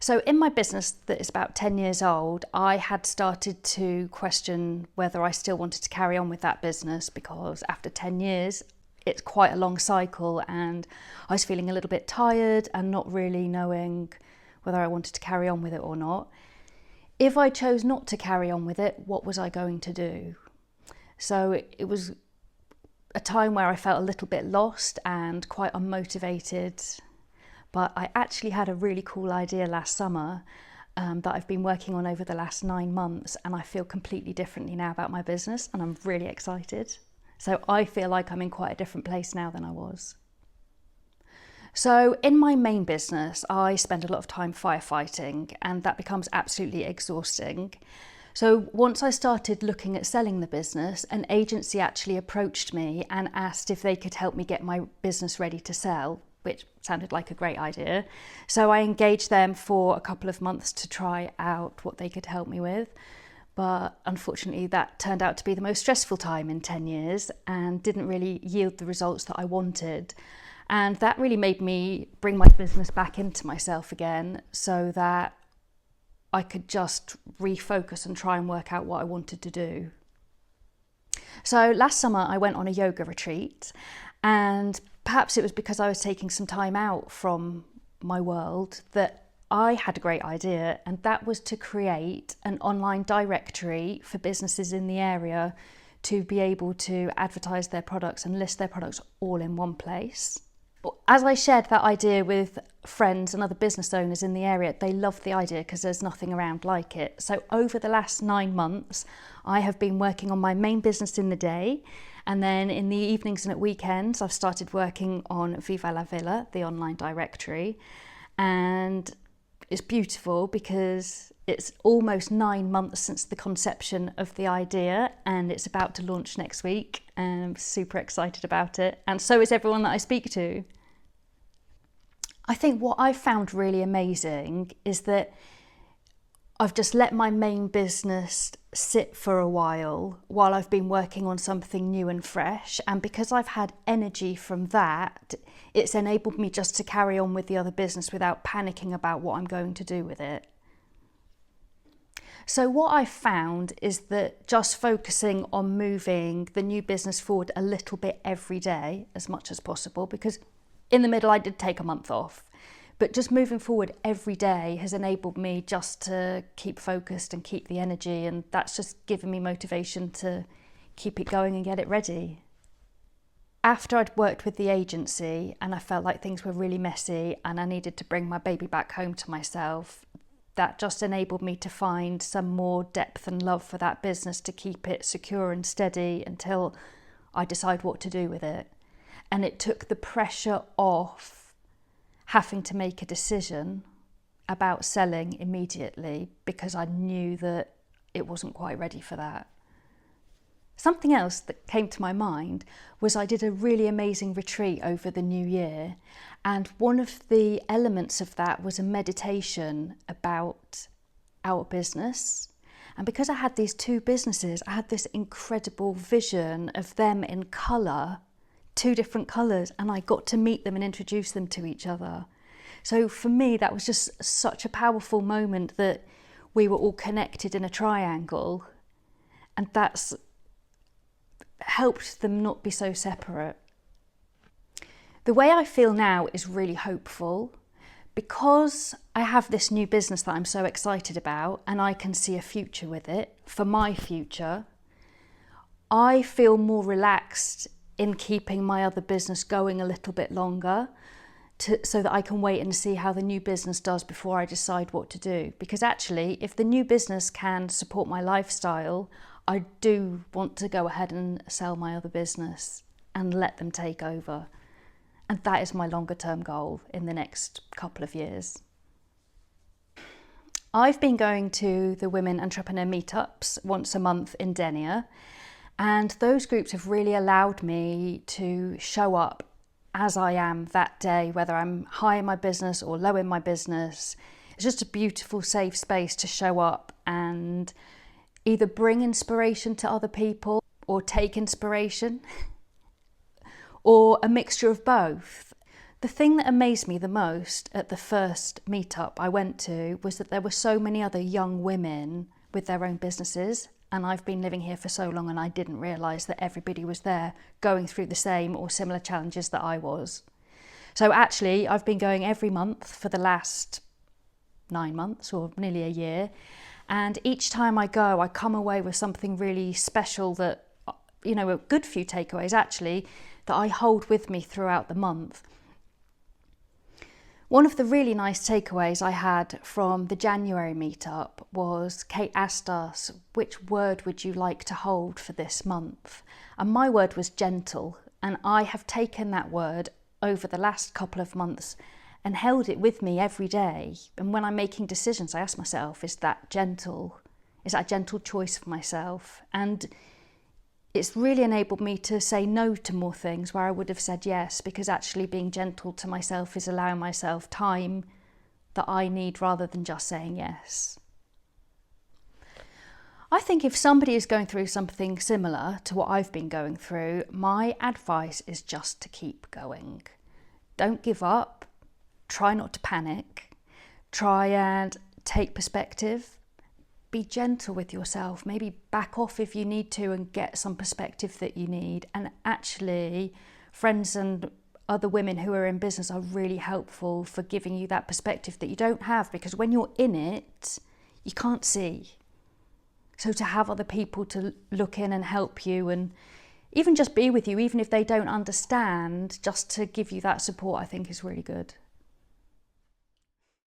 So in my business that is about 10 years old, I had started to question whether I still wanted to carry on with that business, because after 10 years, it's quite a long cycle and I was feeling a little bit tired and not really knowing whether I wanted to carry on with it or not. If I chose not to carry on with it, what was I going to do? So it was a time where I felt a little bit lost and quite unmotivated. But I actually had a really cool idea last summer that I've been working on over the last 9 months, and I feel completely differently now about my business, and I'm really excited. So I feel like I'm in quite a different place now than I was. So in my main business, I spend a lot of time firefighting, and that becomes absolutely exhausting. So once I started looking at selling the business, an agency actually approached me and asked if they could help me get my business ready to sell, which sounded like a great idea. So I engaged them for a couple of months to try out what they could help me with. But unfortunately, that turned out to be the most stressful time in 10 years and didn't really yield the results that I wanted. And that really made me bring my business back into myself again so that I could just refocus and try and work out what I wanted to do. So last summer I went on a yoga retreat, and perhaps it was because I was taking some time out from my world that I had a great idea, and that was to create an online directory for businesses in the area to be able to advertise their products and list their products all in one place. As I shared that idea with friends and other business owners in the area, they loved the idea because there's nothing around like it. So over the last 9 months, I have been working on my main business in the day, and then in the evenings and at weekends, I've started working on Viva la Villa, the online directory. And it's beautiful because it's almost 9 months since the conception of the idea, and it's about to launch next week. And I'm super excited about it. And so is everyone that I speak to. I think what I've found really amazing is that I've just let my main business sit for a while I've been working on something new and fresh. And because I've had energy from that, it's enabled me just to carry on with the other business without panicking about what I'm going to do with it. So what I've found is that just focusing on moving the new business forward a little bit every day as much as possible, because in the middle I did take a month off, but just moving forward every day has enabled me just to keep focused and keep the energy, and that's just given me motivation to keep it going and get it ready. After I'd worked with the agency and I felt like things were really messy and I needed to bring my baby back home to myself, that just enabled me to find some more depth and love for that business to keep it secure and steady until I decide what to do with it. And it took the pressure off having to make a decision about selling immediately, because I knew that it wasn't quite ready for that. Something else that came to my mind was I did a really amazing retreat over the new year, and one of the elements of that was a meditation about our business. And because I had these 2 businesses, I had this incredible vision of them in colour, 2 different colours, and I got to meet them and introduce them to each other. So for me, that was just such a powerful moment that we were all connected in a triangle, and that's helped them not be so separate. The way I feel now is really hopeful, because I have this new business that I'm so excited about and I can see a future with it, for my future. I feel more relaxed in keeping my other business going a little bit longer, so that I can wait and see how the new business does before I decide what to do. Because actually, if the new business can support my lifestyle, I do want to go ahead and sell my other business and let them take over. And that is my longer term goal in the next couple of years. I've been going to the Women Entrepreneur Meetups once a month in Denia, and those groups have really allowed me to show up as I am that day, whether I'm high in my business or low in my business. It's just a beautiful, safe space to show up and either bring inspiration to other people or take inspiration, or a mixture of both. The thing that amazed me the most at the first meetup I went to was that there were so many other young women with their own businesses, and I've been living here for so long and I didn't realise that everybody was there going through the same or similar challenges that I was. So actually I've been going every month for the last 9 months or nearly a year, and each time I go I come away with something really special that, you know, a good few takeaways actually that I hold with me throughout the month. One of the really nice takeaways I had from the January meetup was Kate asked us, which word would you like to hold for this month? And my word was gentle, and I have taken that word over the last couple of months and held it with me every day. And when I'm making decisions, I ask myself, is that gentle? Is that a gentle choice for myself? And it's really enabled me to say no to more things where I would have said yes, because actually being gentle to myself is allowing myself time that I need rather than just saying yes. I think if somebody is going through something similar to what I've been going through, my advice is just to keep going. Don't give up. Try not to panic. Try and take perspective. Be gentle with yourself, maybe back off if you need to and get some perspective that you need. And actually, friends and other women who are in business are really helpful for giving you that perspective that you don't have, because when you're in it, you can't see. So to have other people to look in and help you and even just be with you, even if they don't understand, just to give you that support, I think is really good.